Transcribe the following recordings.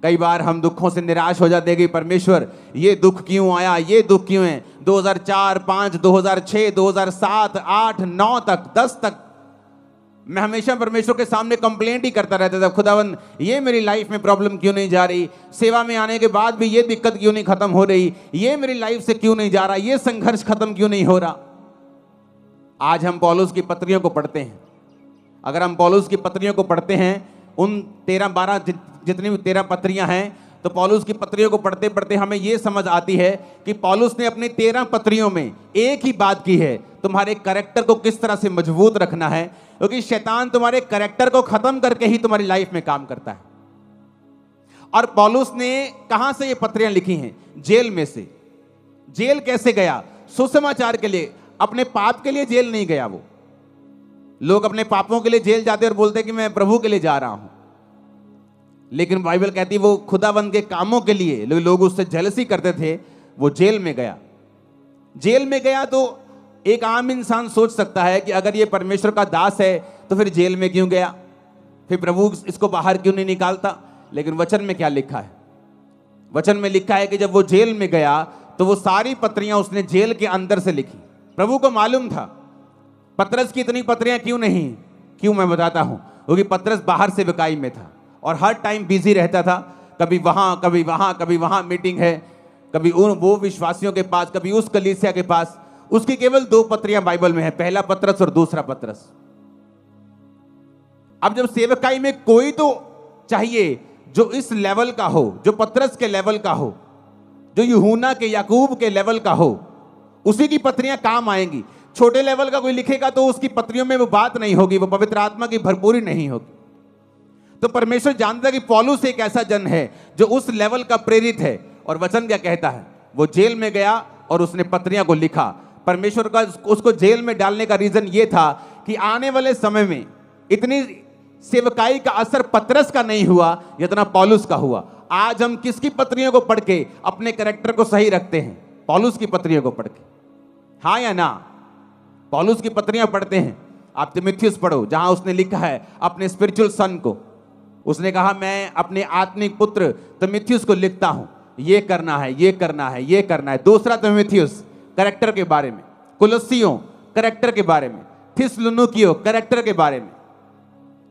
कई बार हम दुखों से निराश हो जाते हैं कि परमेश्वर ये दुख क्यों आया, ये दुख क्यों है। 2004, 5, 2006, 2007, 8, 9 तक, 10 तक मैं हमेशा परमेश्वर के सामने कंप्लेंट ही करता रहता था, खुदावन ये मेरी लाइफ में प्रॉब्लम क्यों नहीं जा रही, सेवा में आने के बाद भी ये दिक्कत क्यों नहीं खत्म हो रही, ये मेरी लाइफ से क्यों नहीं जा रहा, ये संघर्ष खत्म क्यों नहीं हो रहा। आज हम पौलुस की पत्रियों को पढ़ते हैं। अगर हम पौलुस की पत्रियों को पढ़ते हैं, उन 13-12 जितनी भी 13 पत्रियां हैं, तो पौलुस की पत्रियों को पढ़ते पढ़ते हमें यह समझ आती है कि पौलुस ने अपनी 13 पत्रियों में एक ही बात की है, तुम्हारे कैरेक्टर को किस तरह से मजबूत रखना है, क्योंकि शैतान तुम्हारे कैरेक्टर को खत्म करके ही तुम्हारी लाइफ में काम करता है। और पौलुस ने कहां से ये पत्रियां लिखी हैं? जेल में से। जेल कैसे गया? सुसमाचार के लिए, अपने पाप के लिए जेल नहीं गया। वो लोग अपने पापों के लिए जेल जाते और बोलते कि मैं प्रभु के लिए जा रहा हूं, लेकिन बाइबल कहती है वो खुदावंद के कामों के लिए, लोग उससे जेलसी करते थे, वो जेल में गया। जेल में गया तो एक आम इंसान सोच सकता है कि अगर ये परमेश्वर का दास है तो फिर जेल में क्यों गया, फिर प्रभु इसको बाहर क्यों नहीं निकालता। लेकिन वचन में क्या लिखा है? वचन में लिखा है कि जब वो जेल में गया तो वो सारी पत्रियां उसने जेल के अंदर से लिखी। प्रभु को मालूम था पतरस की इतनी पत्रियां क्यों नहीं, क्यों मैं बताता हूं, क्योंकि पतरस बाहर से विकाई में था और हर टाइम बिजी रहता था, कभी वहां कभी वहां कभी वहां मीटिंग है, कभी वो विश्वासियों के पास, कभी उस कलीसिया के पास। उसकी केवल 2 पत्रियां बाइबल में है, पहला पतरस और दूसरा पतरस। अब जब सेवकाई में कोई तो चाहिए जो इस लेवल का हो, जो पतरस के लेवल का हो, जो यूहन्ना के, याकूब के लेवल का हो, उसी की पत्रियां काम आएंगी। छोटे लेवल का कोई लिखेगा तो उसकी पत्रियों में वो बात नहीं होगी, वो पवित्र आत्मा की भरपूरी नहीं होगी। तो परमेश्वर जानता है कि पौलुस एक ऐसा जन है जो उस लेवल का प्रेरित है। और वचन क्या कहता है? वो जेल में गया और उसने पत्रियां को लिखा। परमेश्वर का उसको जेल में डालने का रीजन ये था कि आने वाले समय में इतनी सेवकाई का असर पतरस का नहीं हुआ जितना पौलुस का हुआ। आज हम किसकी पत्रियों को पढ़ के अपने कैरेक्टर को सही रखते हैं? पौलुस की पत्रियों को पढ़ के, हाँ या ना? पौलुस की पत्रियां पढ़ते हैं। आप तीमुथियुस पढ़ो, जहां उसने लिखा है अपने स्पिरिचुअल सन को, उसने कहा मैं अपने आत्मिक पुत्र तीमुथियुस को लिखता हूं, ये करना है, ये करना है, ये करना है। दूसरा तीमुथियुस कैरेक्टर के बारे में, कुलस्सियों कैरेक्टर के बारे में, थिस्सलुनीकियों कैरेक्टर के बारे में,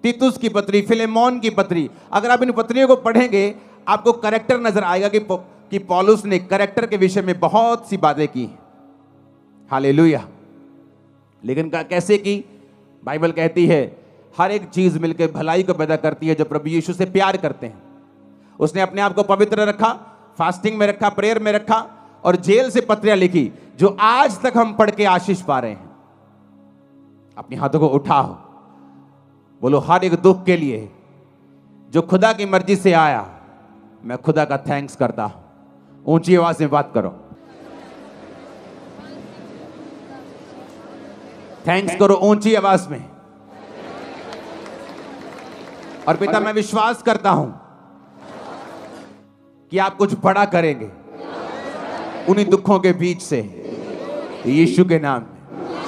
तीतुस की पत्री, फिलेमोन की पत्री। अगर आप इन पत्रियों को पढ़ेंगे आपको कैरेक्टर नजर आएगा कि पौलुस ने कैरेक्टर के विषय में बहुत सी बातें की हैं। हालेलुया। लेकिन कैसे की? बाइबल कहती है हर एक चीज मिलकर भलाई को पैदा करती है जो प्रभु यीशु से प्यार करते हैं। उसने अपने आप को पवित्र रखा, फास्टिंग में रखा, प्रेयर में रखा और जेल से पत्रियां लिखी जो आज तक हम पढ़ के आशीष पा रहे हैं। अपने हाथों को उठाओ, बोलो हर एक दुख के लिए जो खुदा की मर्जी से आया, मैं खुदा का थैंक्स करता हूं। ऊंची आवाज में बात करो, थैंक्स करो ऊंची आवाज में। और पिता मैं विश्वास करता हूं कि आप कुछ बड़ा करेंगे उन्हीं दुखों के बीच से, यीशु के नाम में।